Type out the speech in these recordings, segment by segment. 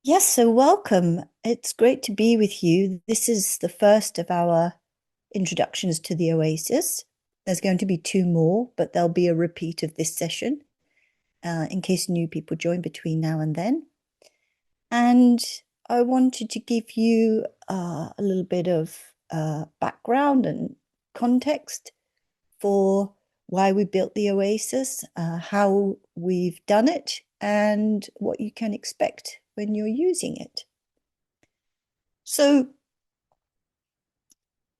Yes, so welcome. It's great to be with you. This is the first of our introductions to the Oasis. There's going to be two more, but there'll be a repeat of this session in case new people join between now and then. And I wanted to give you a little bit of background and context for why we built the Oasis, how we've done it, and what you can expect when you're using it. So,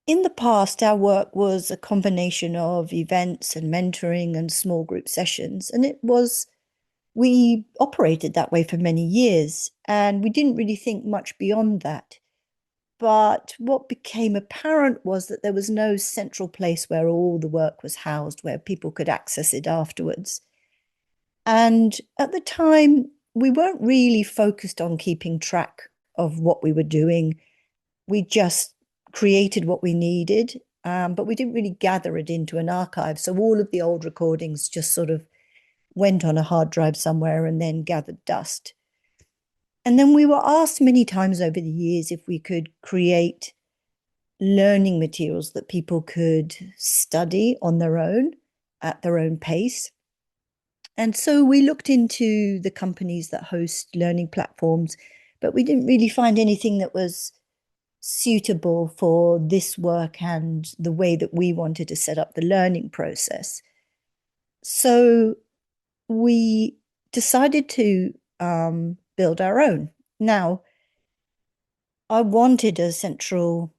in the past, our work was a combination of events and mentoring and small group sessions. And we operated that way for many years. And we didn't really think much beyond that. But what became apparent was that there was no central place where all the work was housed, where people could access it afterwards. And at the time, we weren't really focused on keeping track of what we were doing. We just created what we needed, but we didn't really gather it into an archive. So all of the old recordings just sort of went on a hard drive somewhere and then gathered dust. And then we were asked many times over the years if we could create learning materials that people could study on their own at their own pace. And so we looked into the companies that host learning platforms, but we didn't really find anything that was suitable for this work and the way that we wanted to set up the learning process. So we decided to build our own. Now, I wanted a central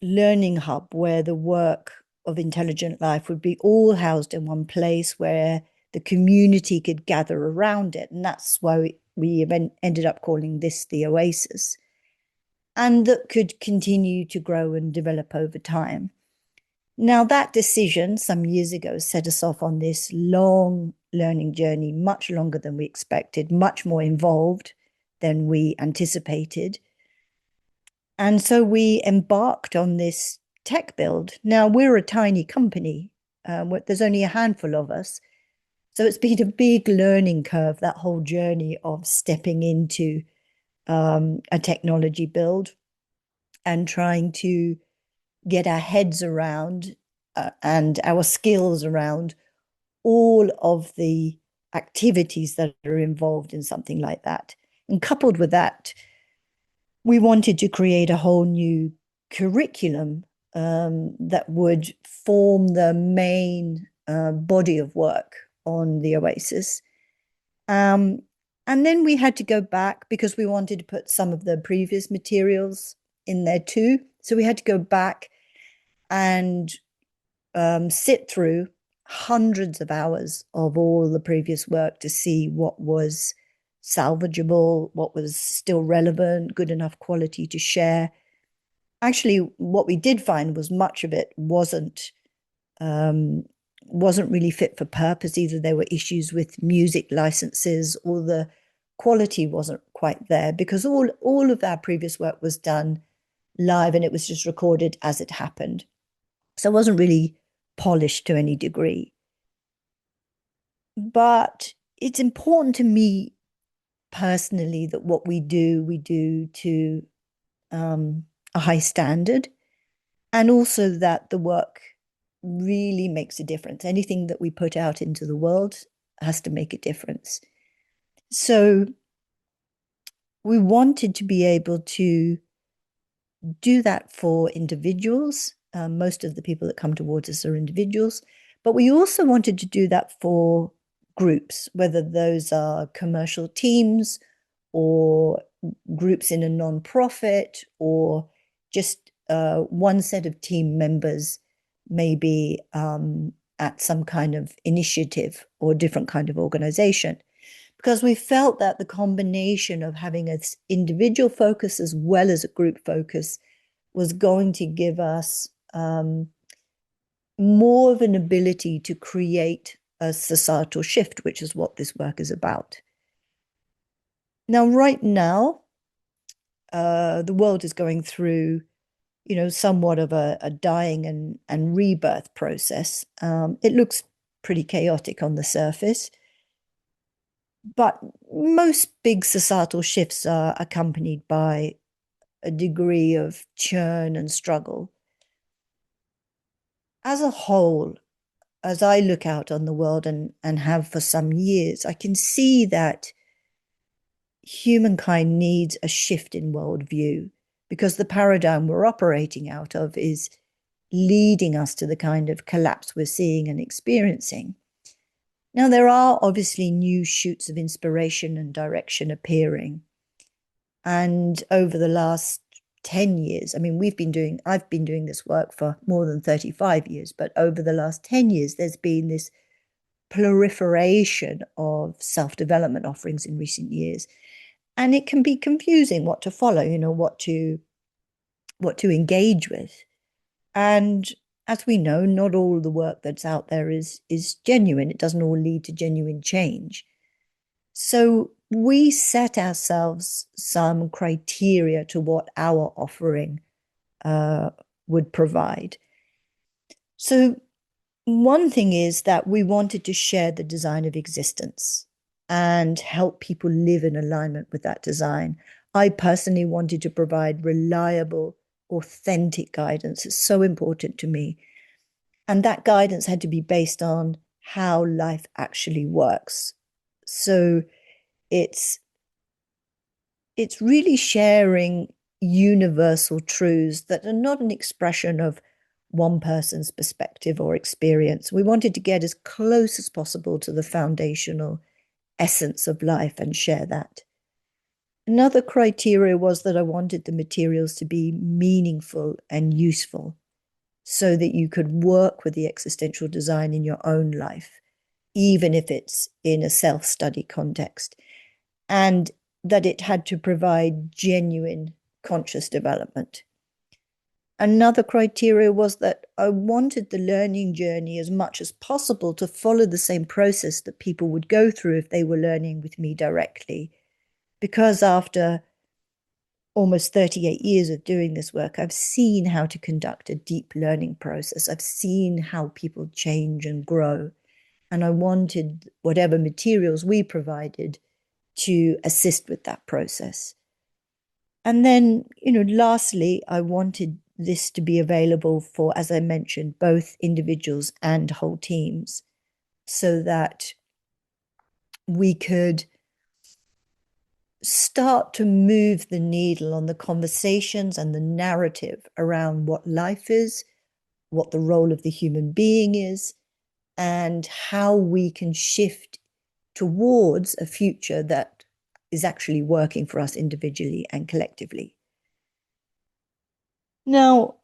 learning hub where the work of intelligent life would be all housed in one place where the community could gather around it. And that's why we ended up calling this the Oasis, and that could continue to grow and develop over time. Now, that decision some years ago set us off on this long learning journey, much longer than we expected, much more involved than we anticipated. And so we embarked on this tech build. Now, we're a tiny company, there's only a handful of us. So it's been a big learning curve, that whole journey of stepping into a technology build and trying to get our heads around and our skills around all of the activities that are involved in something like that. And coupled with that, we wanted to create a whole new curriculum that would form the main body of work on the Oasis. Um, and then we had to go back because we wanted to put some of the previous materials in there too. So we had to go back and sit through hundreds of hours of all the previous work to see what was salvageable, what was still relevant, good enough quality to share. Actually, what we did find was much of it um, wasn't really fit for purpose. Either there were issues with music licenses or the quality wasn't quite there because all of our previous work was done live and it was just recorded as it happened. So it wasn't really polished to any degree. But it's important to me personally that what we do to a high standard, and also that the work really makes a difference. Anything that we put out into the world has to make a difference. So we wanted to be able to do that for individuals. Most of the people that come towards us are individuals, but we also wanted to do that for groups, whether those are commercial teams or groups in a non-profit or just one set of team members, maybe at some kind of initiative or different kind of organization. Because we felt that the combination of having an individual focus as well as a group focus was going to give us more of an ability to create a societal shift, which is what this work is about. Now, right now, the world is going through, somewhat of a dying and rebirth process. It looks pretty chaotic on the surface. But most big societal shifts are accompanied by a degree of churn and struggle. As a whole, as I look out on the world and have for some years, I can see that humankind needs a shift in worldview because the paradigm we're operating out of is leading us to the kind of collapse we're seeing and experiencing. Now, there are obviously new shoots of inspiration and direction appearing. And over the last 10 years, I mean, I've been doing this work for more than 35 years, but over the last 10 years, there's been this proliferation of self-development offerings in recent years. And it can be confusing what to follow, what to engage with. And as we know, not all the work that's out there is genuine. It doesn't all lead to genuine change. So we set ourselves some criteria to what our offering would provide. So one thing is that we wanted to share the design of existence and help people live in alignment with that design. I personally wanted to provide reliable, authentic guidance. It's so important to me. And that guidance had to be based on how life actually works. So it's really sharing universal truths that are not an expression of one person's perspective or experience. We wanted to get as close as possible to the foundational essence of life and share that. Another criteria was that I wanted the materials to be meaningful and useful so that you could work with the existential design in your own life, even if it's in a self-study context, and that it had to provide genuine conscious development. Another criteria was that I wanted the learning journey as much as possible to follow the same process that people would go through if they were learning with me directly. Because after almost 38 years of doing this work, I've seen how to conduct a deep learning process. I've seen how people change and grow. And I wanted whatever materials we provided to assist with that process. And then, lastly, I wanted this to be available for, as I mentioned, both individuals and whole teams so that we could start to move the needle on the conversations and the narrative around what life is, what the role of the human being is, and how we can shift towards a future that is actually working for us individually and collectively. Now,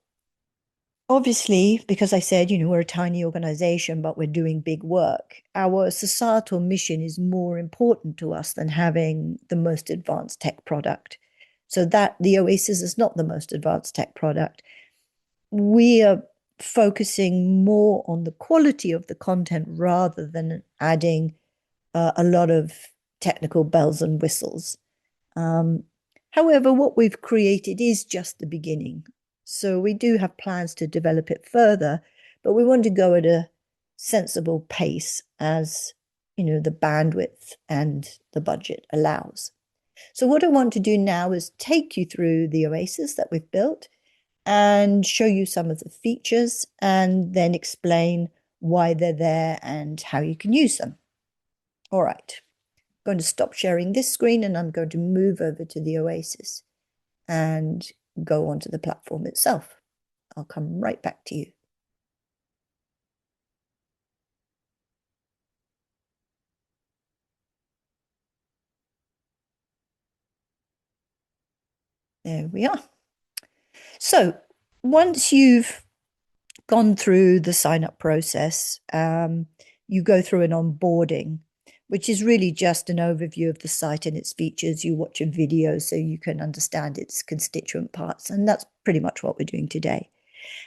obviously, because I said, we're a tiny organization, but we're doing big work, our societal mission is more important to us than having the most advanced tech product. So that the Oasis is not the most advanced tech product. We are focusing more on the quality of the content rather than adding a lot of technical bells and whistles. However, what we've created is just the beginning. So we do have plans to develop it further, but we want to go at a sensible pace as, the bandwidth and the budget allows. So what I want to do now is take you through the Oasis that we've built and show you some of the features and then explain why they're there and how you can use them. All right, I'm going to stop sharing this screen and I'm going to move over to the Oasis and go onto the platform itself. I'll come right back to you. There we are. So once you've gone through the sign up process, you go through an onboarding, which is really just an overview of the site and its features. You watch a video so you can understand its constituent parts. And that's pretty much what we're doing today.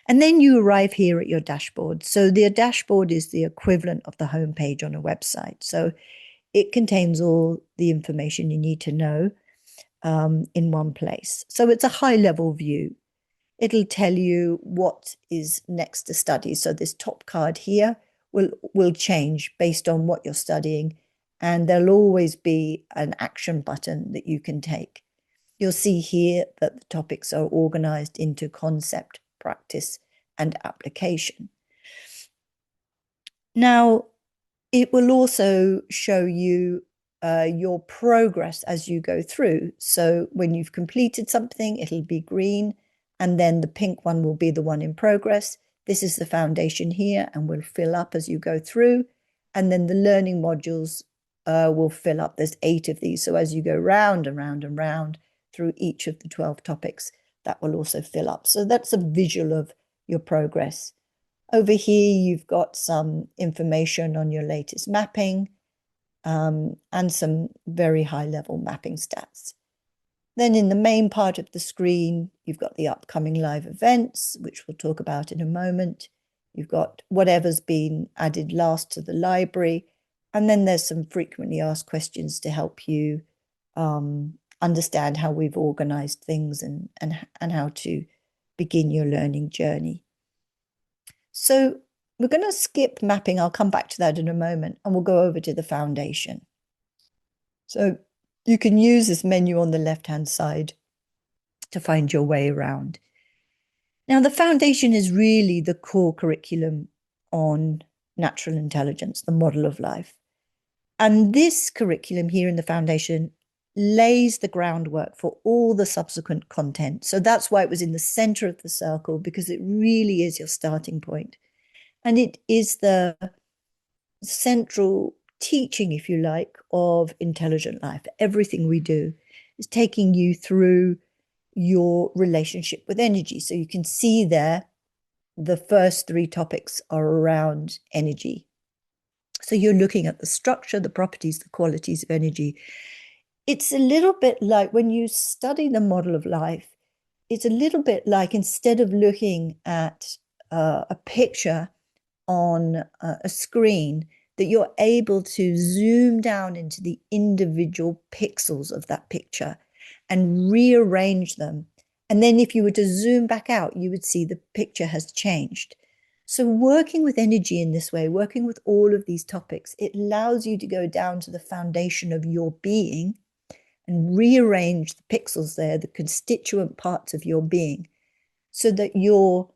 And then you arrive here at your dashboard. So the dashboard is the equivalent of the homepage on a website. So it contains all the information you need to know in one place. So it's a high-level view. It'll tell you what is next to study. So this top card here will change based on what you're studying and there'll always be an action button that you can take. You'll see here that the topics are organized into concept, practice, and application. Now, it will also show you your progress as you go through. So when you've completed something, it'll be green, and then the pink one will be the one in progress. This is the foundation here and will fill up as you go through. And then the learning modules will fill up. There's 8 of these. So as you go round and round and round through each of the 12 topics, that will also fill up. So that's a visual of your progress. Over here, you've got some information on your latest mapping and some very high-level mapping stats. Then in the main part of the screen, you've got the upcoming live events, which we'll talk about in a moment. You've got whatever's been added last to the library. And then there's some frequently asked questions to help you understand how we've organized things and how to begin your learning journey. So we're going to skip mapping. I'll come back to that in a moment, and we'll go over to the foundation. So you can use this menu on the left-hand side to find your way around. Now, the foundation is really the core curriculum on natural intelligence, the model of life. And this curriculum here in the foundation lays the groundwork for all the subsequent content. So that's why it was in the center of the circle, because it really is your starting point. And it is the central teaching, if you like, of intelligent life. Everything we do is taking you through your relationship with energy. So you can see there, the first 3 topics are around energy. So you're looking at the structure, the properties, the qualities of energy. It's a little bit like when you study the model of life, it's a little bit like, instead of looking at a picture on a screen, that you're able to zoom down into the individual pixels of that picture and rearrange them. And then if you were to zoom back out, you would see the picture has changed. So working with energy in this way, working with all of these topics, it allows you to go down to the foundation of your being and rearrange the pixels there, the constituent parts of your being, so that your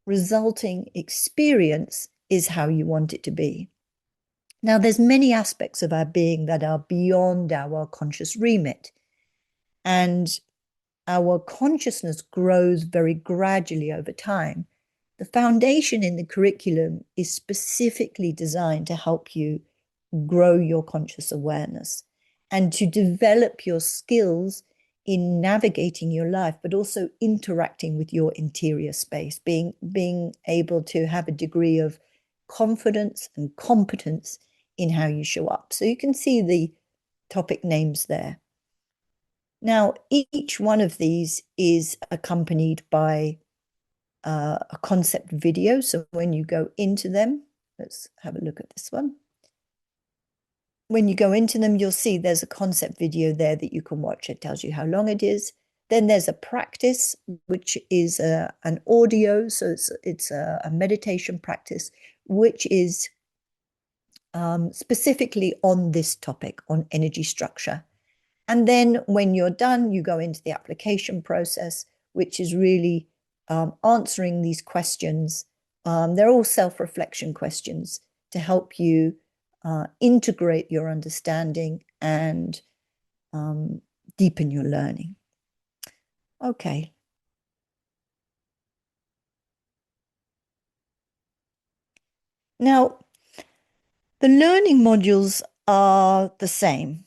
resulting experience is how you want it to be. Now, there's many aspects of our being that are beyond our conscious remit, and our consciousness grows very gradually over time. The foundation in the curriculum is specifically designed to help you grow your conscious awareness and to develop your skills in navigating your life, but also interacting with your interior space, being able to have a degree of confidence and competence in how you show up. So you can see the topic names there. Now, each one of these is accompanied by a concept video. So when you go into them, let's have a look at this one. When you go into them, you'll see there's a concept video there that you can watch. It tells you how long it is. Then there's a practice, which is an audio. So it's a meditation practice, which is specifically on this topic, on energy structure. And then when you're done, you go into the application process, which is really answering these questions. They're all self-reflection questions to help you integrate your understanding and deepen your learning. Okay. Now, the learning modules are the same.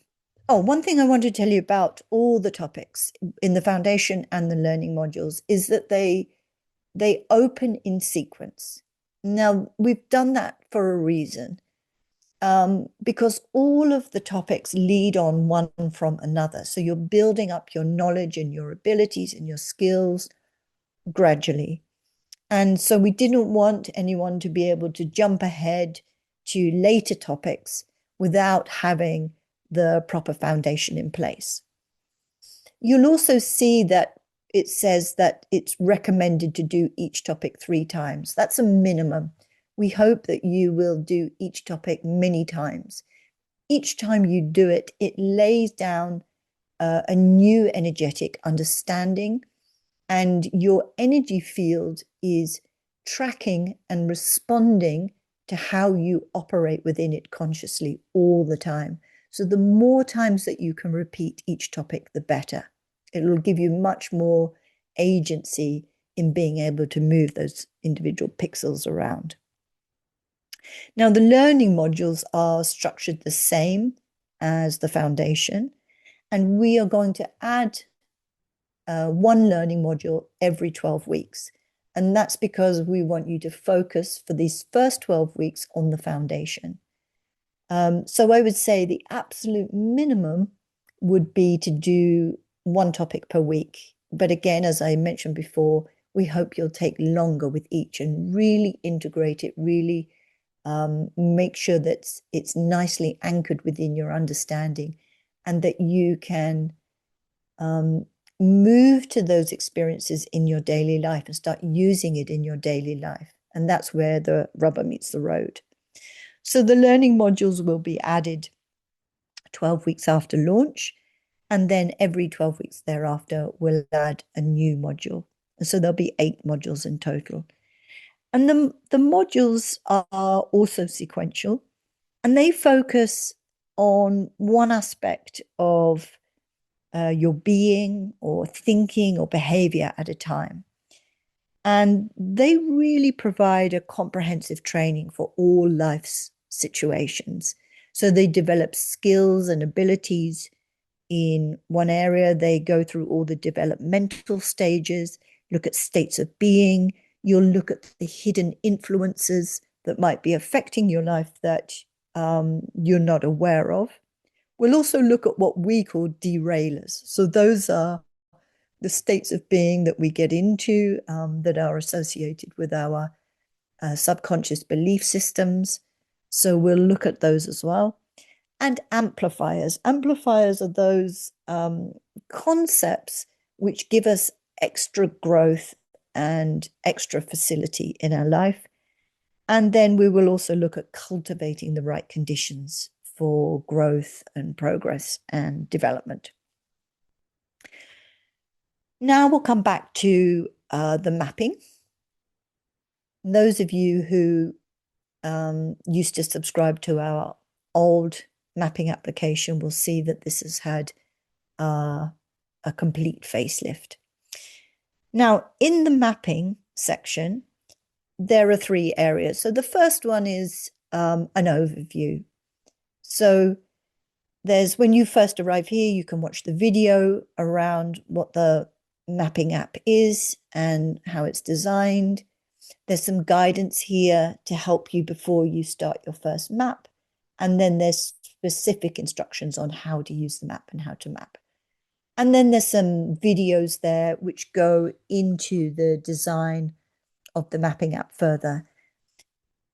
Oh, one thing I want to tell you about all the topics in the foundation and the learning modules is that they open in sequence. Now, we've done that for a reason, because all of the topics lead on one from another. So you're building up your knowledge and your abilities and your skills gradually. And so we didn't want anyone to be able to jump ahead to later topics without having the proper foundation in place. You'll also see that it says that it's recommended to do each topic 3 times. That's a minimum. We hope that you will do each topic many times. each time you do it, it lays down a new energetic understanding, and your energy field is tracking and responding to how you operate within it consciously all the time. So the more times that you can repeat each topic, the better. It will give you much more agency in being able to move those individual pixels around. Now, the learning modules are structured the same as the foundation, and we are going to add one learning module every 12 weeks. And that's because we want you to focus for these first 12 weeks on the foundation. So I would say the absolute minimum would be to do one topic per week. But again, as I mentioned before, we hope you'll take longer with each and really integrate it, really make sure that it's nicely anchored within your understanding, and that you can move to those experiences in your daily life and start using it in your daily life. And that's where the rubber meets the road. So the learning modules will be added 12 weeks after launch, and then every 12 weeks thereafter, we'll add a new module. And so there'll be 8 modules in total. And the modules are also sequential, and they focus on one aspect of your being or thinking or behavior at a time. And they really provide a comprehensive training for all life's situations. So they develop skills and abilities in one area. They go through all the developmental stages, look at states of being. You'll look at the hidden influences that might be affecting your life that you're not aware of. We'll also look at what we call derailers. So those are the states of being that we get into that are associated with our subconscious belief systems. So we'll look at those as well. And amplifiers. Amplifiers are those concepts which give us extra growth and extra facility in our life. And then we will also look at cultivating the right conditions for growth and progress and development. Now we'll come back to the mapping. Those of you who used to subscribe to our old mapping application will see that this has had a complete facelift. Now, in the mapping section, there are 3 areas. So the first one is an overview. So there's, when you first arrive here, you can watch the video around what the mapping app is and how it's designed. There's some guidance here to help you before you start your first map. And then there's specific instructions on how to use the map and how to map. And then there's some videos there which go into the design of the mapping app further.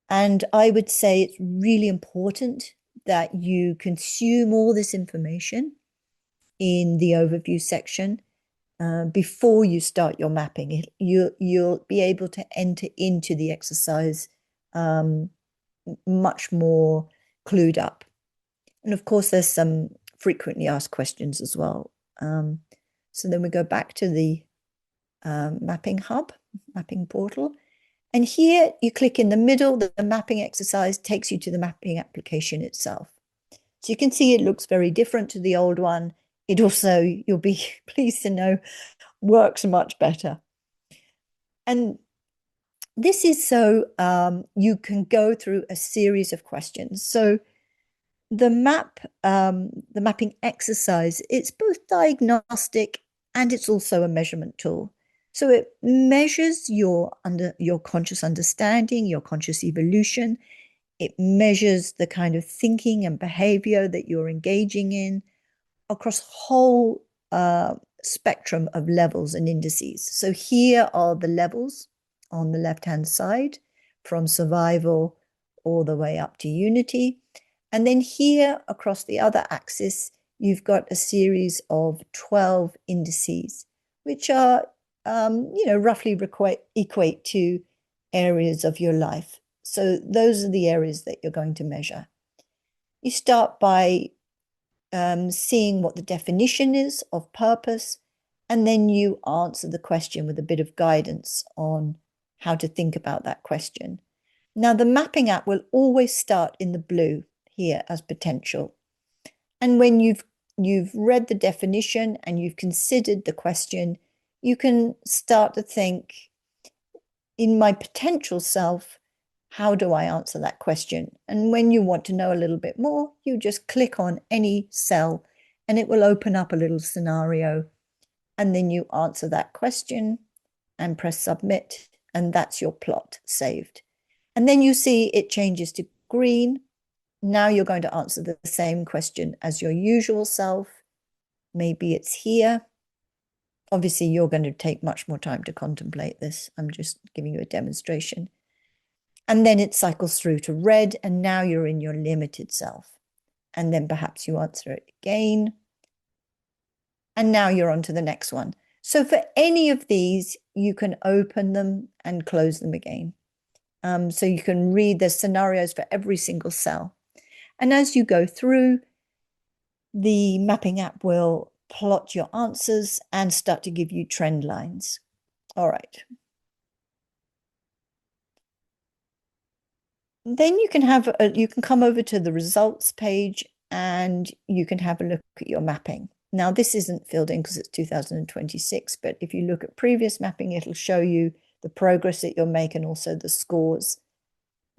And I would say it's really important that you consume all this information in the overview section before you start your mapping. You'll be able to enter into the exercise much more clued up. And of course, there's some frequently asked questions as well. So then we go back to the mapping hub, mapping portal. And here you click in the middle, the mapping exercise takes you to the mapping application itself. So you can see it looks very different to the old one. It also, you'll be pleased to know, works much better. And this is so you can go through a series of questions. So the mapping exercise, it's both diagnostic and it's also a measurement tool. So it measures your conscious understanding, your conscious evolution. It measures the kind of thinking and behavior that you're engaging in across a whole spectrum of levels and indices. So here are the levels on the left-hand side, from survival all the way up to unity. And then here across the other axis, you've got a series of 12 indices, which are, roughly equate to areas of your life. So those are the areas that you're going to measure. You start by seeing what the definition is of purpose, and then you answer the question with a bit of guidance on how to think about that question. Now, the mapping app will always start in the blue here as potential. And when you've read the definition and you've considered the question, you can start to think, in my potential self, how do I answer that question? And when you want to know a little bit more, you just click on any cell and it will open up a little scenario. And then you answer that question and press submit. And that's your plot saved. And then you see it changes to green. Now you're going to answer the same question as your usual self. Maybe it's here. Obviously, you're going to take much more time to contemplate this. I'm just giving you a demonstration. And then it cycles through to red, and now you're in your limited self. And then perhaps you answer it again. And now you're on to the next one. So for any of these, you can open them and close them again. So you can read the scenarios for every single cell. And as you go through, the mapping app will plot your answers and start to give you trend lines. All right. Then you can come over to the results page and you can have a look at your mapping. Now, this isn't filled in because it's 2026, but if you look at previous mapping, it'll show you the progress that you'll make and also the scores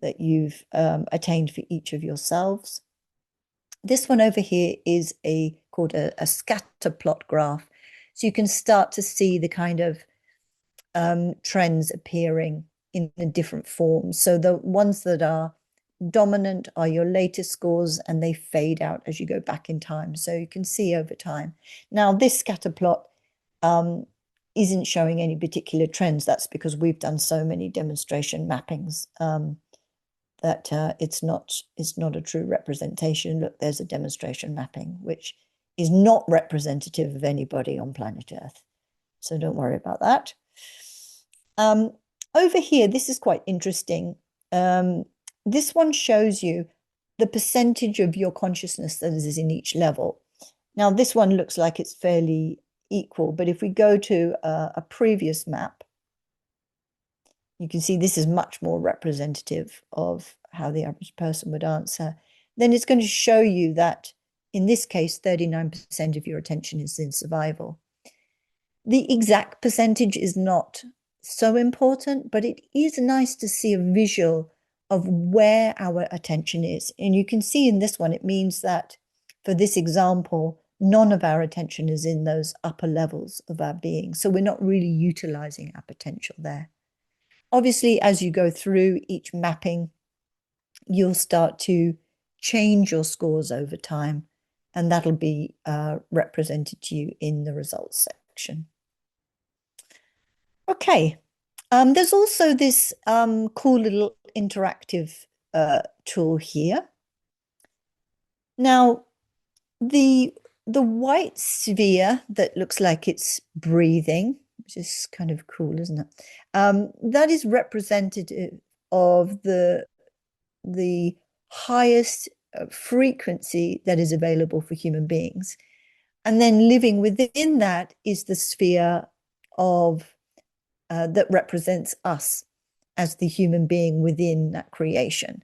that you've attained for each of yourselves. This one over here is called a scatter plot graph. So you can start to see the kind of trends appearing in the different forms. So the ones that are dominant are your latest scores and they fade out as you go back in time. So you can see over time. Now, this scatter plot isn't showing any particular trends. That's because we've done so many demonstration mappings that it's not a true representation. Look, there's a demonstration mapping, which is not representative of anybody on planet Earth. So don't worry about that. Over here, this is quite interesting. This one shows you the percentage of your consciousness that is in each level. Now, this one looks like it's fairly equal, but if we go to a previous map, you can see this is much more representative of how the average person would answer. Then it's going to show you that, in this case, 39% of your attention is in survival. The exact percentage is not so important, but it is nice to see a visual of where our attention is. And you can see in this one, it means that for this example, none of our attention is in those upper levels of our being. So we're not really utilizing our potential there. Obviously, as you go through each mapping, you'll start to change your scores over time, and that'll be represented to you in the results section. Okay, there's also this cool little interactive tool here. Now, the white sphere that looks like it's breathing, which is kind of cool, isn't it? That is representative of the highest frequency that is available for human beings. And then living within that is the sphere of that represents us as the human being within that creation.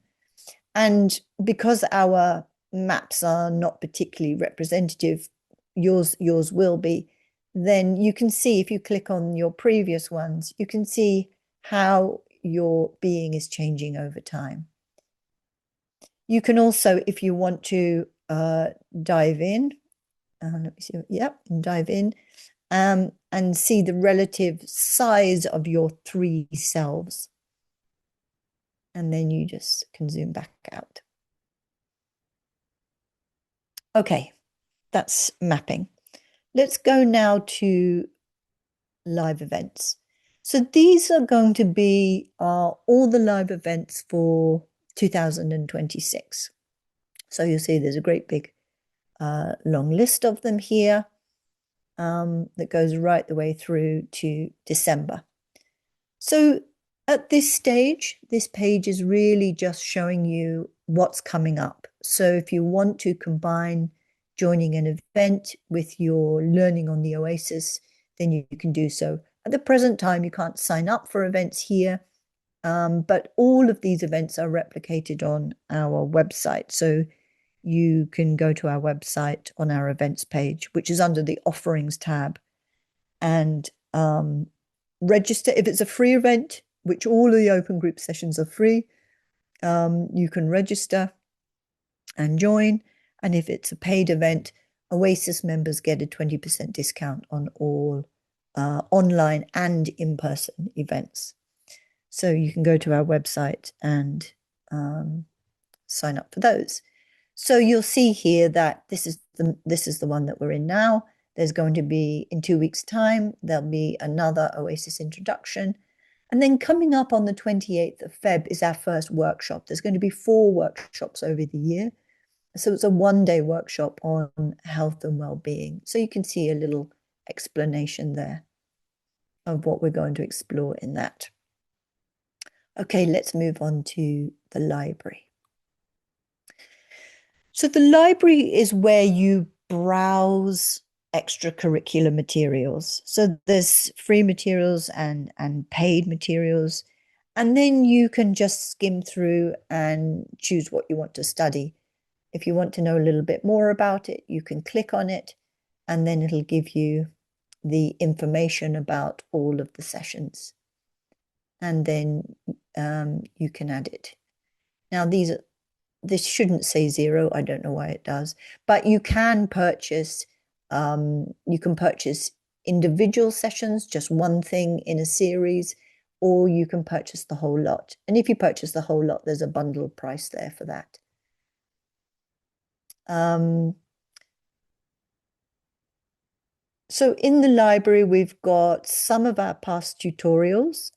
And because our maps are not particularly representative, yours will be, then you can see, if you click on your previous ones, you can see how your being is changing over time. You can also, if you want to dive in, let me see, yep, dive in, and see the relative size of your three selves. And then you just can zoom back out. Okay, that's mapping. Let's go now to live events. So these are going to be all the live events for 2026. So you'll see there's a great big long list of them here that goes right the way through to December. So at this stage, this page is really just showing you what's coming up. So if you want to combine joining an event with your learning on the Oasis, then you can do so. At the present time, you can't sign up for events here, but all of these events are replicated on our website. So you can go to our website on our events page, which is under the offerings tab, and register. If it's a free event, which all of the open group sessions are free, you can register and join. And if it's a paid event, Oasis members get a 20% discount on all online and in-person events. So you can go to our website and sign up for those. So you'll see here that this is the one that we're in now. There's going to be, in 2 weeks' time, there'll be another Oasis introduction. And then coming up on the 28th of Feb is our first workshop. There's going to be 4 workshops over the year. So it's a one-day workshop on health and well-being. So you can see a little explanation there of what we're going to explore in that. Okay, let's move on to the library. So the library is where you browse extracurricular materials. So there's free materials and paid materials. And then you can just skim through and choose what you want to study. If you want to know a little bit more about it, you can click on it, and then it'll give you the information about all of the sessions. And then you can add it. Now, this shouldn't say 0. I don't know why it does, but you can purchase individual sessions, just one thing in a series, or you can purchase the whole lot. And if you purchase the whole lot, there's a bundle price there for that. So in the library, we've got some of our past tutorials,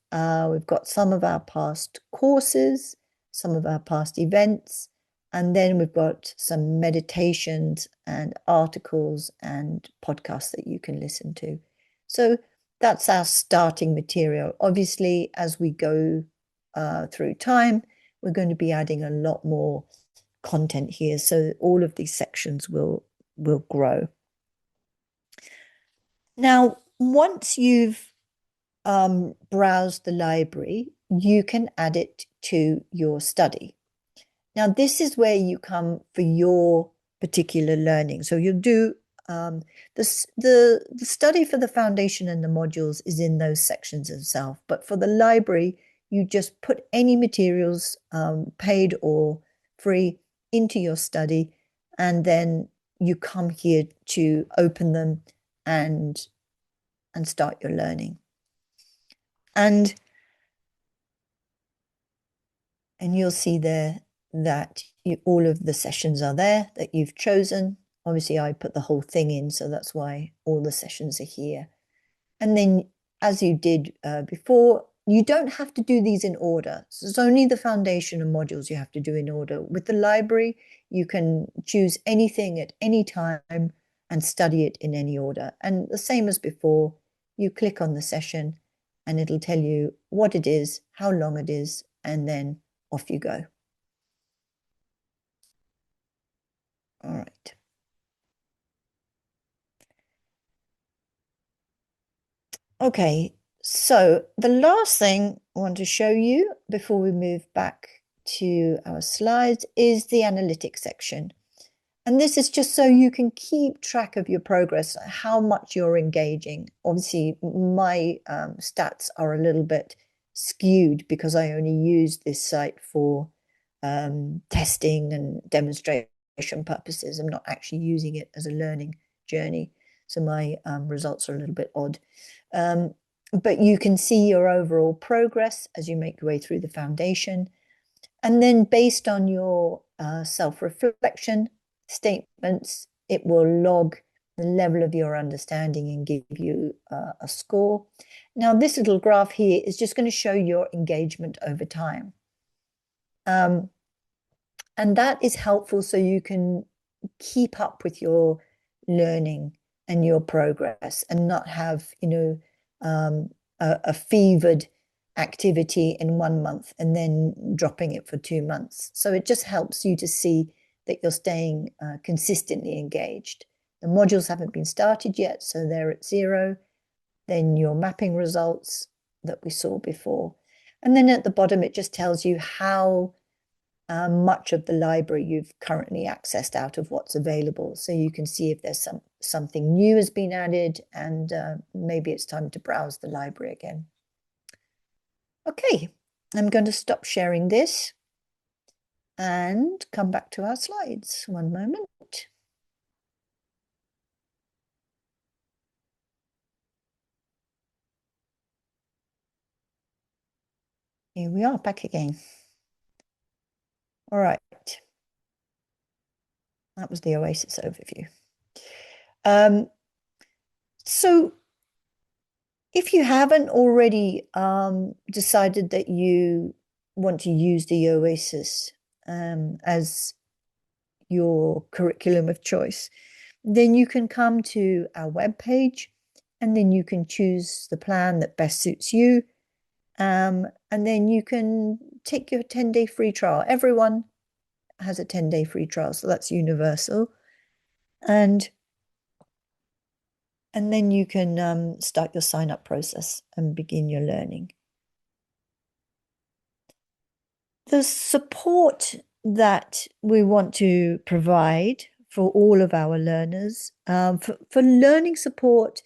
we've got some of our past courses, some of our past events, and then we've got some meditations and articles and podcasts that you can listen to. So that's our starting material. Obviously, as we go through time, we're going to be adding a lot more content here. So all of these sections will grow. Now, once you've browsed the library, you can add it to your study. Now, this is where you come for your particular learning. So you'll do the study for the foundation and the modules is in those sections itself. But for the library, you just put any materials, paid or free, into your study, and then you come here to open them and start your learning. And you'll see there that all of the sessions are there that you've chosen. Obviously, I put the whole thing in, so that's why all the sessions are here. And then, as you did before, you don't have to do these in order. So it's only the foundation and modules you have to do in order. With the library, you can choose anything at any time and study it in any order. And the same as before, you click on the session and it'll tell you what it is, how long it is, and then off you go. All right. Okay, so the last thing I want to show you before we move back to our slides is the analytics section. And this is just so you can keep track of your progress, how much you're engaging. Obviously, my stats are a little bit skewed because I only use this site for testing and demonstration purposes. I'm not actually using it as a learning journey. So my results are a little bit odd. But you can see your overall progress as you make your way through the foundation. And then based on your self-reflection statements, it will log the level of your understanding and give you a score. Now, this little graph here is just going to show your engagement over time. And that is helpful so you can keep up with your learning and your progress and not have, a fevered activity in 1 month and then dropping it for 2 months. So it just helps you to see that you're staying consistently engaged. The modules haven't been started yet, so they're at 0. Then your mapping results that we saw before. And then at the bottom, it just tells you how much of the library you've currently accessed out of what's available. So you can see if there's something new has been added, and maybe it's time to browse the library again. Okay, I'm going to stop sharing this and come back to our slides. One moment. Here we are back again. All right. That was the Oasis overview. So if you haven't already decided that you want to use the Oasis as your curriculum of choice, then you can come to our webpage and then you can choose the plan that best suits you. And then you can take your 10-day free trial. Everyone has a 10-day free trial, so that's universal. And then you can start your sign-up process and begin your learning. The support that we want to provide for all of our learners, for learning support,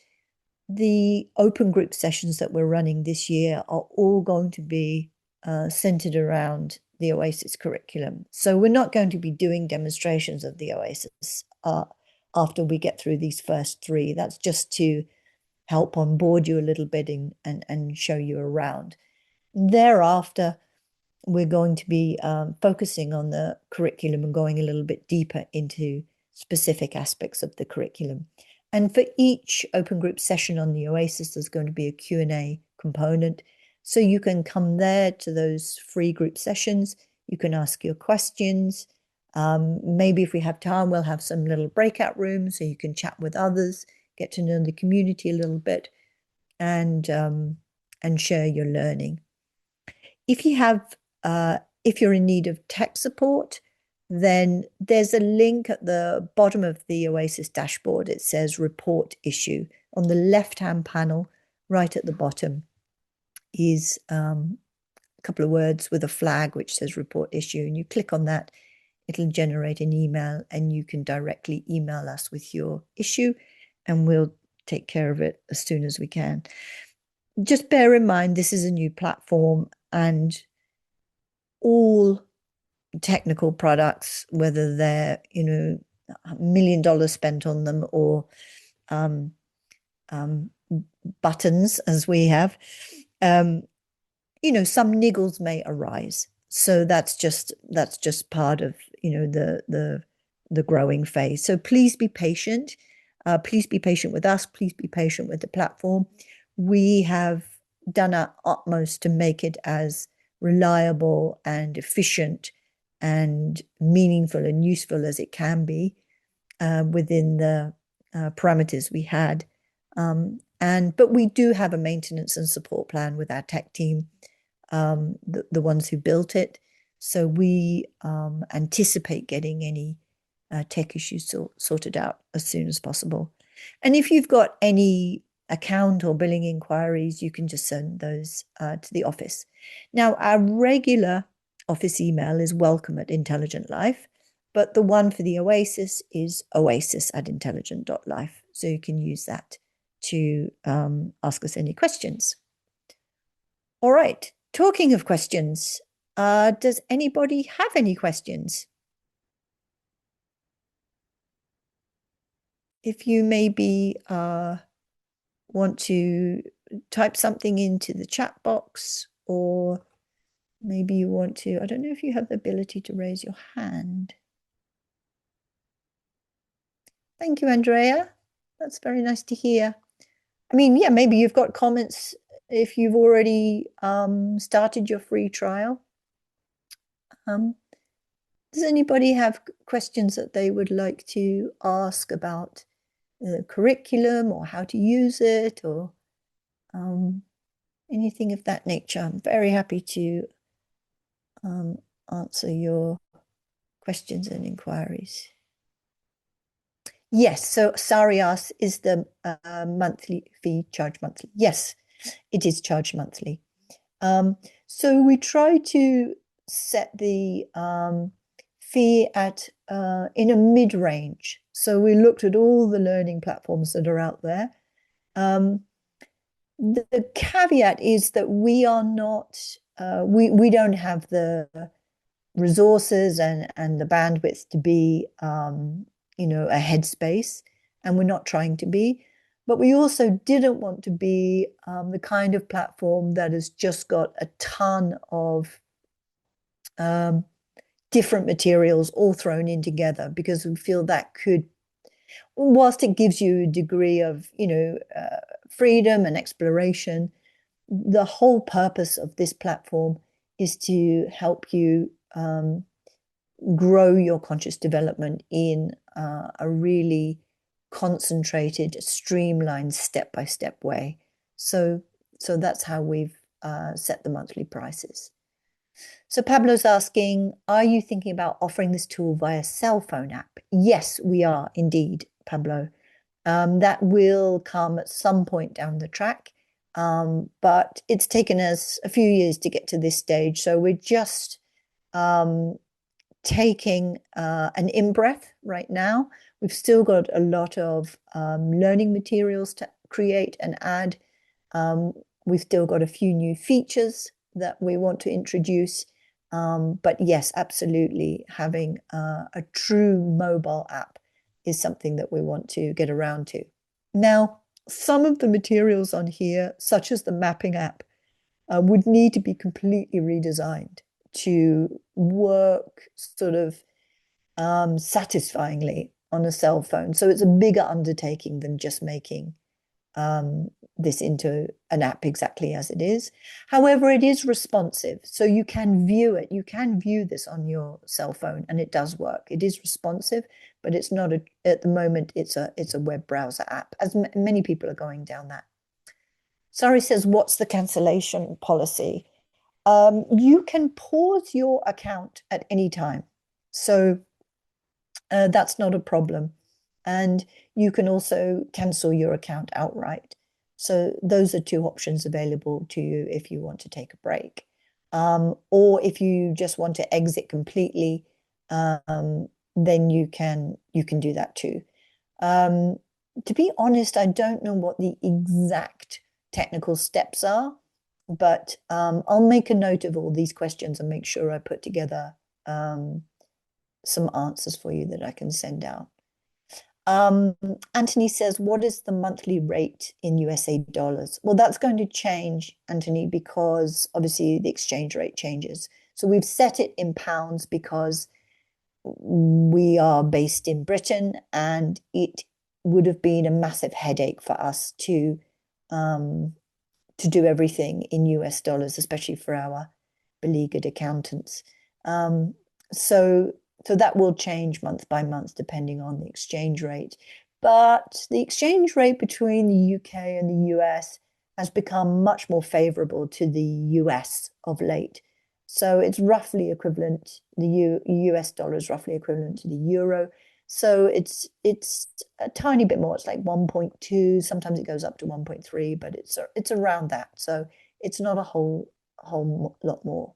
the open group sessions that we're running this year are all going to be centered around the Oasis curriculum. So we're not going to be doing demonstrations of the Oasis after we get through these first 3. That's just to help onboard you a little bit and show you around. Thereafter, we're going to be focusing on the curriculum and going a little bit deeper into specific aspects of the curriculum. And for each open group session on the Oasis, there's going to be a Q&A component. So you can come there to those free group sessions. You can ask your questions. Maybe if we have time, we'll have some little breakout rooms so you can chat with others, get to know the community a little bit, and share your learning. If you're in need of tech support, then there's a link at the bottom of the Oasis dashboard. It says report issue. On the left-hand panel, right at the bottom, is a couple of words with a flag which says report issue. And you click on that, it'll generate an email, and you can directly email us with your issue, and we'll take care of it as soon as we can. Just bear in mind, this is a new platform, and all technical products, whether they're, $1 million spent on them or buttons as we have, some niggles may arise. So that's just part of the growing phase. So please be patient. Please be patient with us. Please be patient with the platform. We have done our utmost to make it as reliable and efficient and meaningful and useful as it can be within the parameters we had. But we do have a maintenance and support plan with our tech team, the ones who built it. So we anticipate getting any tech issues sorted out as soon as possible. And if you've got any account or billing inquiries, you can just send those to the office. Now, our regular office email is welcome@intelligent-life, but the one for the Oasis is oasis@intelligent.life. So you can use that to ask us any questions. All right, talking of questions, does anybody have any questions? If you maybe want to type something into the chat box, or maybe you want to, I don't know if you have the ability to raise your hand. Thank you, Andrea. That's very nice to hear. I mean, yeah, maybe you've got comments if you've already started your free trial. Does anybody have questions that they would like to ask about the curriculum or how to use it, or anything of that nature? I'm very happy to answer your questions and inquiries. Yes, so Sari asks, is the monthly fee charged monthly? Yes, it is charged monthly. So we try to set the fee at in a mid-range. So we looked at all the learning platforms that are out there. The caveat is that we are not, we don't have the resources and the bandwidth to be, a headspace, and we're not trying to be. But we also didn't want to be the kind of platform that has just got a ton of different materials all thrown in together, because we feel that could, whilst it gives you a degree of, freedom and exploration, the whole purpose of this platform is to help you grow your conscious development in a really concentrated, streamlined, step-by-step way. So that's how we've set the monthly prices. So Pablo's asking, are you thinking about offering this tool via cell phone app? Yes, we are indeed, Pablo. That will come at some point down the track, but it's taken us a few years to get to this stage. So we're just taking an in-breath right now. We've still got a lot of learning materials to create and add. We've still got a few new features that we want to introduce. But yes, absolutely, having a true mobile app is something that we want to get around to. Now, some of the materials on here, such as the mapping app, would need to be completely redesigned to work sort of satisfyingly on a cell phone. So it's a bigger undertaking than just making this into an app exactly as it is. However, it is responsive, so you can view it. You can view this on your cell phone, and it does work. It is responsive, but it's not at the moment. It's a web browser app, as many people are going down that. Sari says, "What's the cancellation policy?" You can pause your account at any time, so that's not a problem. And you can also cancel your account outright. So those are two options available to you if you want to take a break. Or if you just want to exit completely, then you can do that too. To be honest, I don't know what the exact technical steps are, but I'll make a note of all these questions and make sure I put together some answers for you that I can send out. Anthony says, what is the monthly rate in USA dollars? Well, that's going to change, Anthony, because obviously the exchange rate changes. So we've set it in pounds because we are based in Britain, and it would have been a massive headache for us to do everything in US dollars, especially for our beleaguered accountants. So that will change month by month depending on the exchange rate. But the exchange rate between the UK and the US has become much more favorable to the US of late. So it's roughly equivalent, the US dollar is roughly equivalent to the euro. So it's a tiny bit more. It's like 1.2, sometimes it goes up to 1.3, but it's around that. So it's not a whole lot more.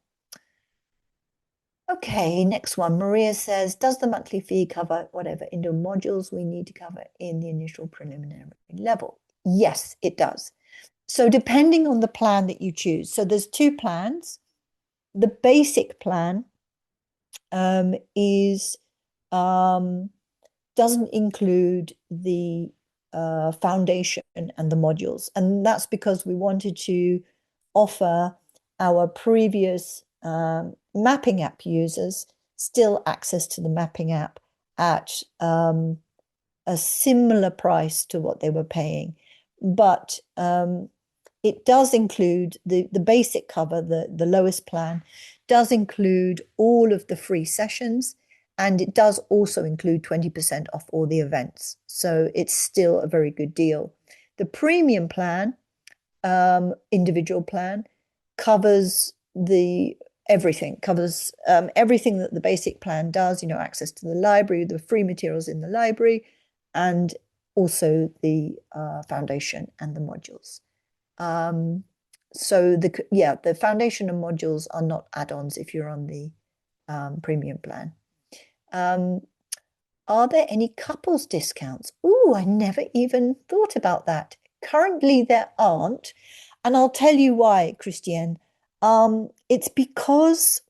Okay, next one. Maria says, does the monthly fee cover whatever Indo modules we need to cover in the initial preliminary level? Yes, it does. So depending on the plan that you choose. So there's two plans. The basic plan is doesn't include the foundation and the modules. And that's because we wanted to offer our previous mapping app users still access to the mapping app at a similar price to what they were paying. But it does include the basic cover, the lowest plan, does include all of the free sessions, and it does also include 20% off all the events. So it's still a very good deal. The premium plan, individual plan, covers the everything, covers everything that the basic plan does, access to the library, the free materials in the library, and also the foundation and the modules. So the foundation and modules are not add-ons if you're on the premium plan. Are there any couples discounts? Oh, I never even thought about that. Currently, there aren't. And I'll tell you why, Christiane. It's because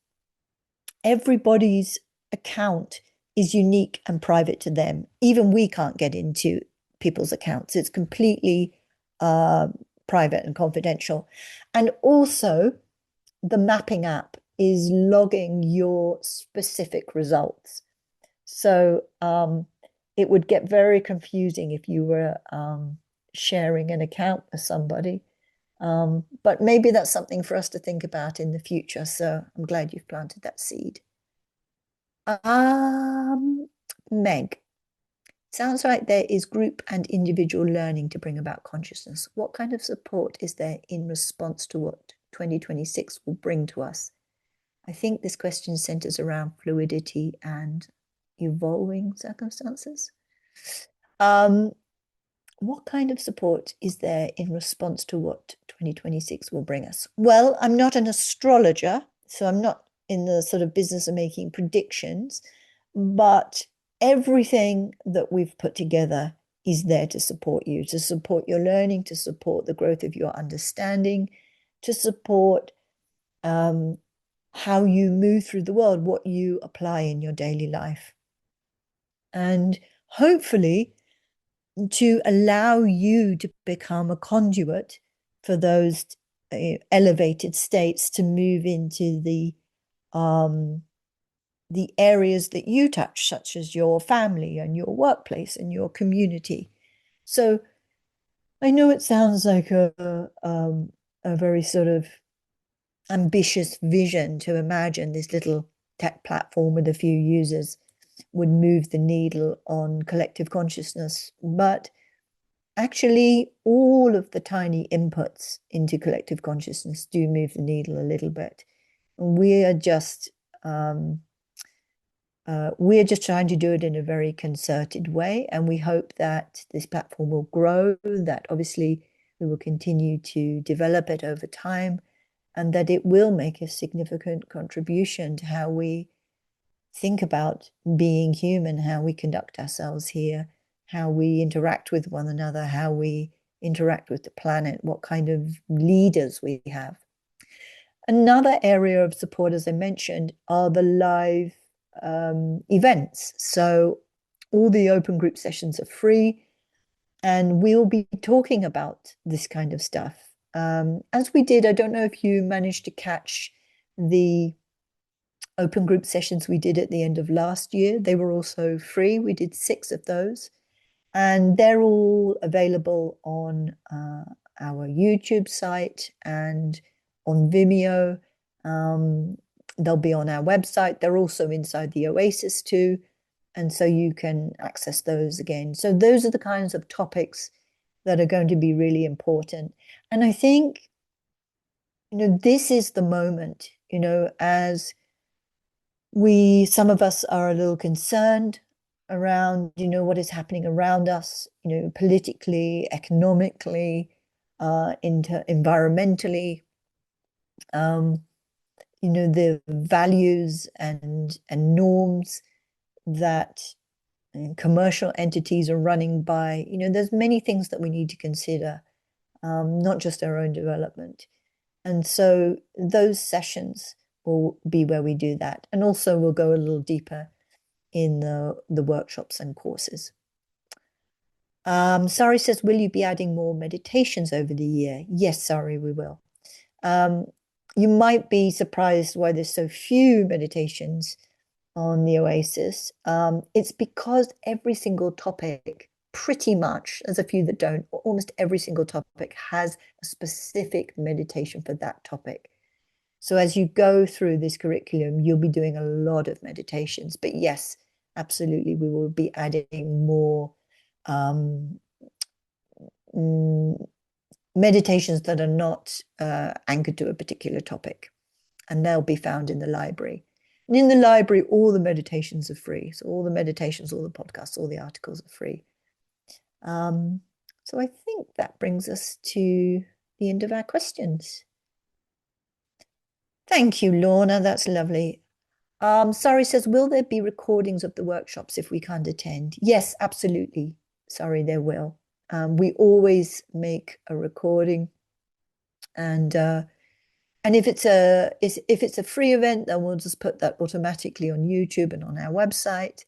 everybody's account is unique and private to them. Even we can't get into people's accounts. It's completely private and confidential. And also, the mapping app is logging your specific results. So it would get very confusing if you were sharing an account with somebody. But maybe that's something for us to think about in the future. So I'm glad you've planted that seed. Meg, sounds like there is group and individual learning to bring about consciousness. What kind of support is there in response to what 2026 will bring to us? I think this question centers around fluidity and evolving circumstances. What kind of support is there in response to what 2026 will bring us? Well, I'm not an astrologer, so I'm not in the sort of business of making predictions, but everything that we've put together is there to support you, to support your learning, to support the growth of your understanding, to support how you move through the world, what you apply in your daily life. And hopefully to allow you to become a conduit for those elevated states to move into the areas that you touch, such as your family and your workplace and your community. So I know it sounds like a very sort of ambitious vision to imagine this little tech platform with a few users would move the needle on collective consciousness. But actually, all of the tiny inputs into collective consciousness do move the needle a little bit. And we're just trying to do it in a very concerted way. And we hope that this platform will grow, that obviously we will continue to develop it over time, and that it will make a significant contribution to how we think about being human, how we conduct ourselves here, how we interact with one another, how we interact with the planet, what kind of leaders we have. Another area of support, as I mentioned, are the live events. So all the open group sessions are free, and we'll be talking about this kind of stuff. As we did, I don't know if you managed to catch the open group sessions we did at the end of last year. They were also free. We did 6 of those, and they're all available on our YouTube site and on Vimeo. They'll be on our website. They're also inside the Oasis too, and so you can access those again. So those are the kinds of topics that are going to be really important. And I think, this is the moment, as some of us are a little concerned around, what is happening around us, politically, economically, environmentally, the values and norms that commercial entities are running by. There's many things that we need to consider, not just our own development. And so those sessions will be where we do that. And also we'll go a little deeper in the workshops and courses. Sari says, will you be adding more meditations over the year? Yes, Sari, we will. You might be surprised why there's so few meditations on the Oasis. It's because every single topic, pretty much, there's a few that don't, almost every single topic has a specific meditation for that topic. So as you go through this curriculum, you'll be doing a lot of meditations. But yes, absolutely, we will be adding more meditations that are not anchored to a particular topic. and they'll be found in the library. And in the library, all the meditations are free. So all the meditations, all the podcasts, all the articles are free. Um, so I think that brings us to the end of our questions. Thank you, Lorna. That's lovely. Sorry says, will there be recordings of the workshops if we can't attend? Yes, absolutely. Sorry, there will. We always make a recording, and if it's a free event, then we'll just put that automatically on YouTube and on our website,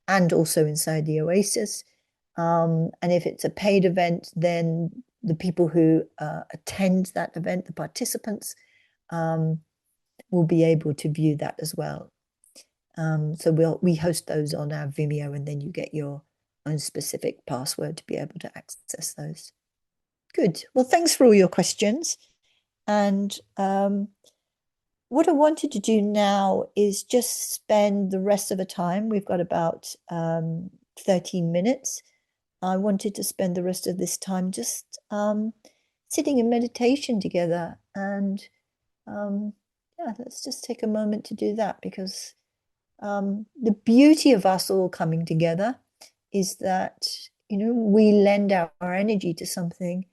and also inside the Oasis. And if it's a paid event, then the people who attend that event, the participants, will be able to view that as well. So we host those on our Vimeo, and then you get your own specific password to be able to access those. Good. Well, thanks for all your questions. And what I wanted to do now is just spend the rest of the time. We've got about 13 minutes. I wanted to spend the rest of this time just sitting in meditation together. And yeah, let's just take a moment to do that, because the beauty of us all coming together is that, we lend our energy to something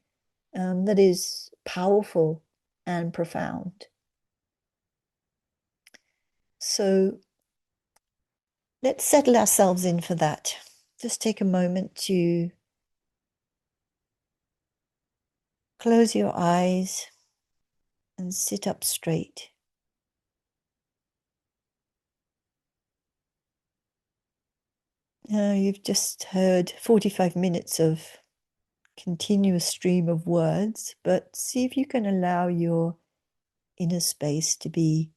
that is powerful and profound. So let's settle ourselves in for that. Just take a moment to close your eyes and sit up straight. You've just heard 45 minutes of continuous stream of words, but see if you can allow your inner space to be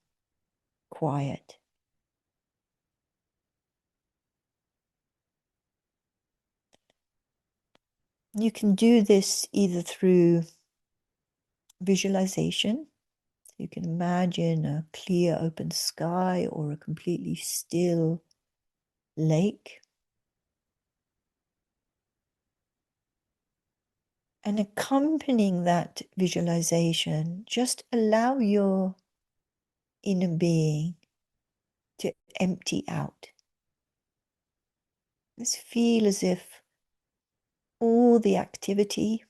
quiet. You can do this either through visualization. You can imagine a clear open sky or a completely still lake. And accompanying that visualization, just allow your inner being to empty out. Just feel as if all the activity,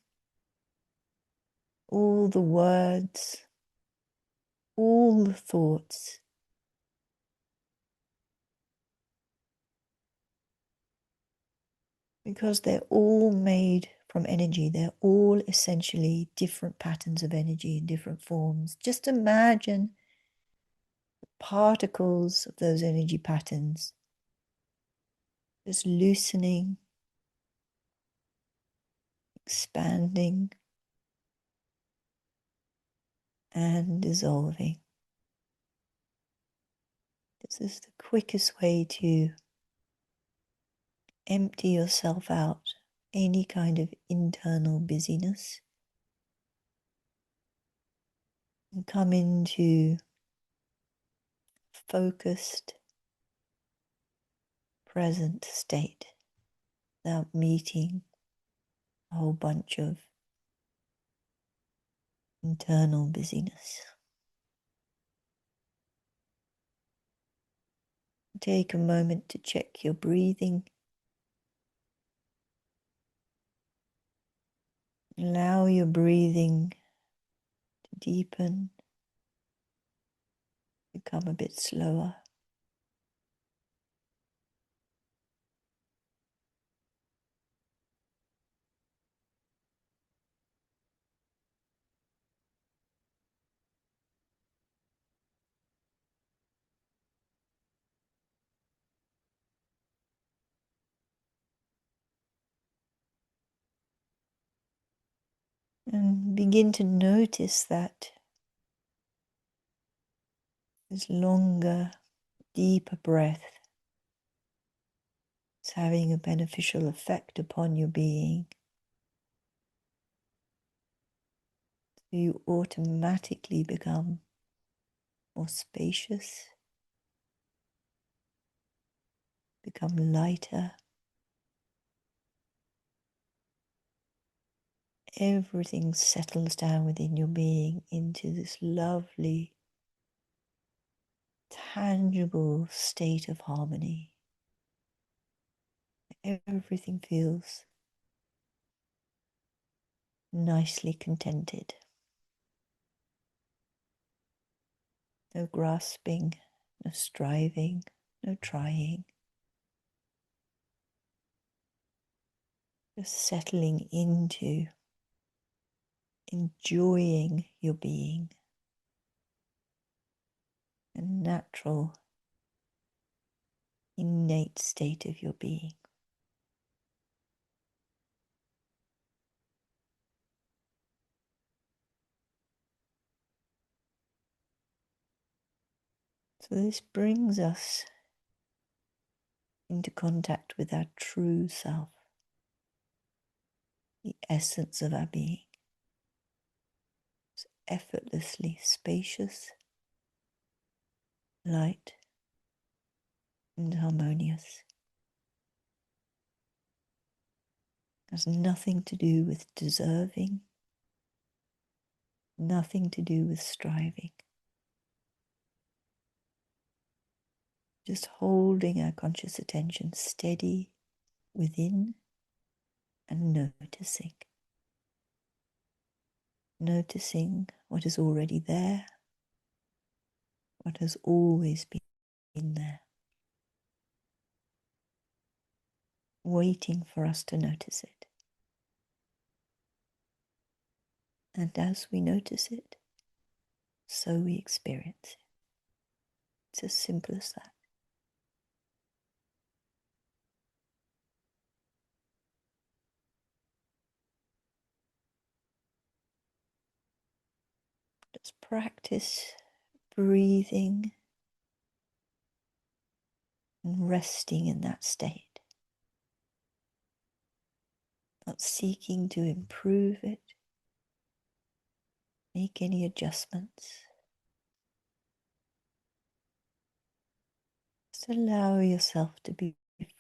all the words, all the thoughts, because they're all made from energy, they're all essentially different patterns of energy in different forms. Just imagine particles of those energy patterns just loosening, expanding, and dissolving. This is the quickest way to empty yourself out, any kind of internal busyness, and come into focused, present state without meeting a whole bunch of internal busyness. Take a moment to check your breathing. Allow your breathing to deepen, become a bit slower. And begin to notice that this longer, deeper breath is having a beneficial effect upon your being. So you automatically become more spacious, become lighter. Everything settles down within your being into this lovely, tangible state of harmony. Everything feels nicely contented. No grasping, no striving, no trying. Just settling into enjoying your being, a natural, innate state of your being. So this brings us into contact with our true self, the essence of our being. It's effortlessly spacious, light, and harmonious. It has nothing to do with deserving, nothing to do with striving. Just holding our conscious attention steady within and noticing. Noticing what is already there, what has always been there, waiting for us to notice it. And as we notice it, so we experience it. It's as simple as that. Just practice breathing and resting in that state, not seeking to improve it, make any adjustments. Just allow yourself to be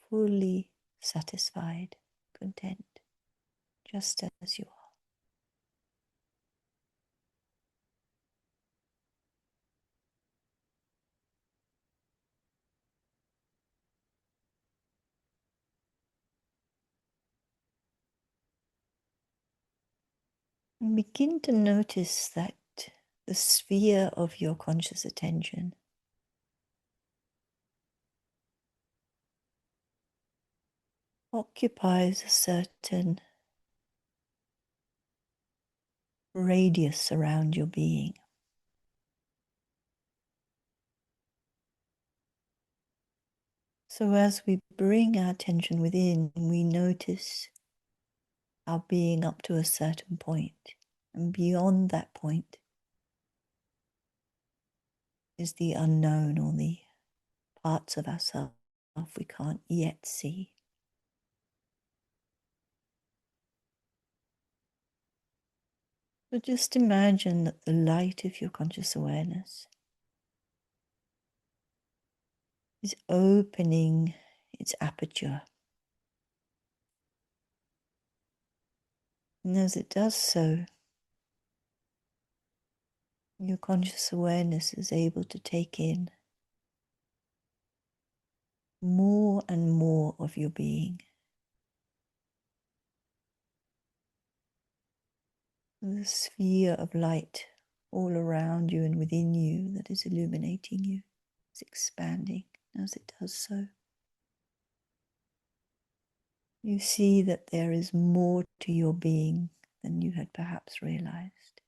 fully satisfied, content, just as you are. And begin to notice that the sphere of your conscious attention occupies a certain radius around your being. So as we bring our attention within, we notice our being up to a certain point, and beyond that point is the unknown, or the parts of ourselves we can't yet see. So just imagine that the light of your conscious awareness is opening its aperture. And as it does so, your conscious awareness is able to take in more and more of your being. The sphere of light all around you and within you that is illuminating you is expanding. As it does so, you see that there is more to your being than you had perhaps realized.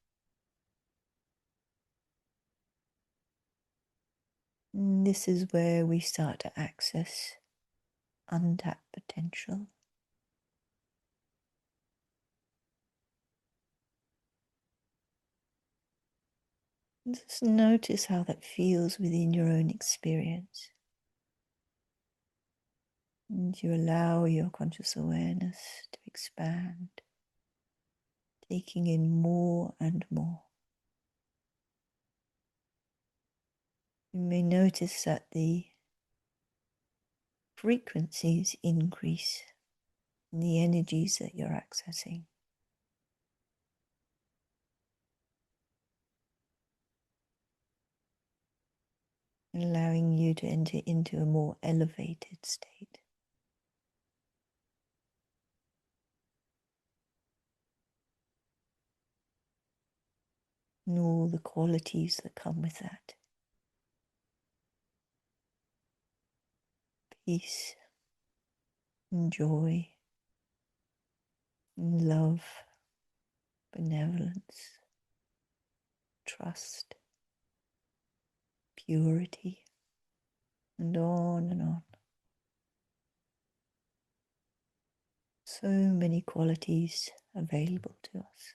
And this is where we start to access untapped potential. Just notice how that feels within your own experience. And you allow your conscious awareness to expand, taking in more and more. You may notice that the frequencies increase in the energies that you're accessing. allowing you to enter into a more elevated state. And all the qualities that come with that. Peace and joy and love, benevolence, trust, purity, and on and on. So many qualities available to us.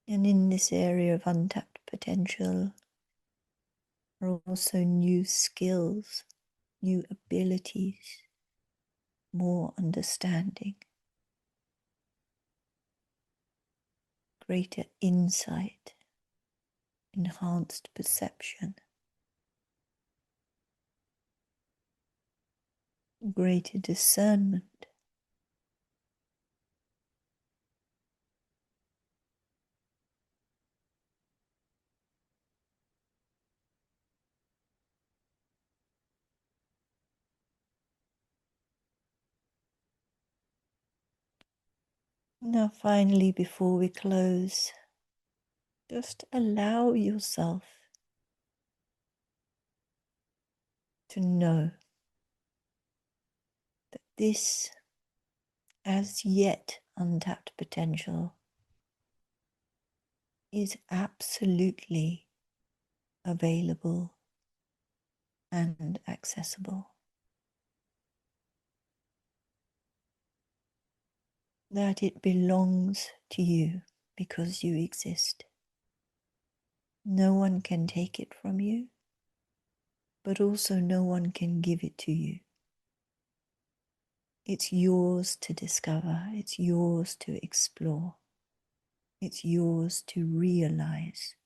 And in this area of untapped potential are also new skills, new abilities, more understanding, greater insight, enhanced perception, greater discernment. Now, finally, before we close, just allow yourself to know that this as yet untapped potential is absolutely available and accessible. That it belongs to you because you exist. No one can take it from you, but also no one can give it to you. It's yours to discover, it's yours to explore, it's yours to realize.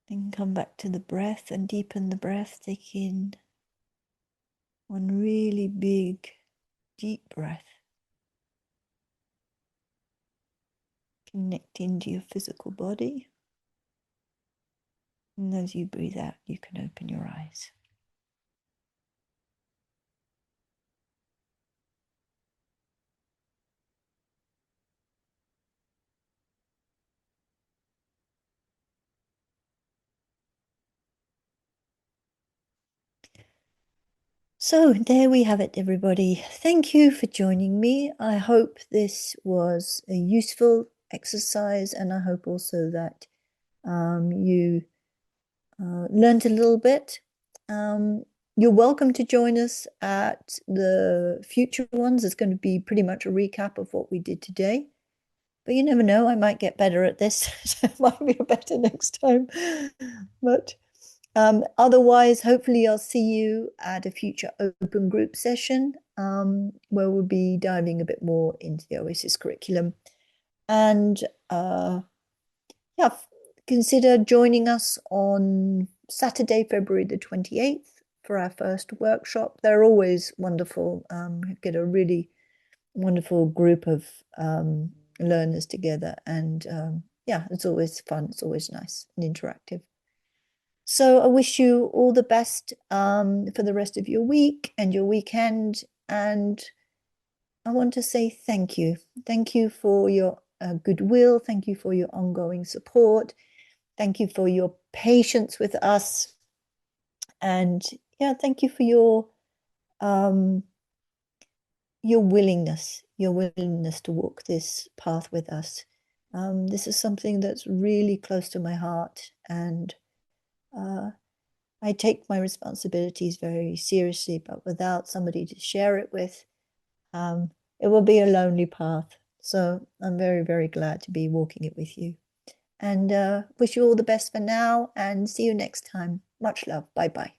Then come back to the breath and deepen the breath. Take in one really big, deep breath. Connect into your physical body. And as you breathe out, you can open your eyes. So there we have it, everybody. Thank you for joining me. I hope this was a useful exercise, and I hope also that you learned a little bit. You're welcome to join us at the future ones. It's going to be pretty much a recap of what we did today. But you never know, I might get better at this. It might be better next time. But otherwise, hopefully I'll see you at a future open group session where we'll be diving a bit more into the Oasis curriculum. And yeah, consider joining us on Saturday, February the 28th for our first workshop. They're always wonderful. Get a really wonderful group of learners together. And yeah, it's always fun. It's always nice and interactive. So I wish you all the best for the rest of your week and your weekend. And I want to say thank you. Thank you for your goodwill. Thank you for your ongoing support. Thank you for your patience with us. And yeah, thank you for your willingness to walk this path with us. This is something that's really close to my heart, and I take my responsibilities very seriously, but without somebody to share it with, it will be a lonely path. So I'm very, very glad to be walking it with you. And wish you all the best for now, and see you next time. Much love. Bye-bye.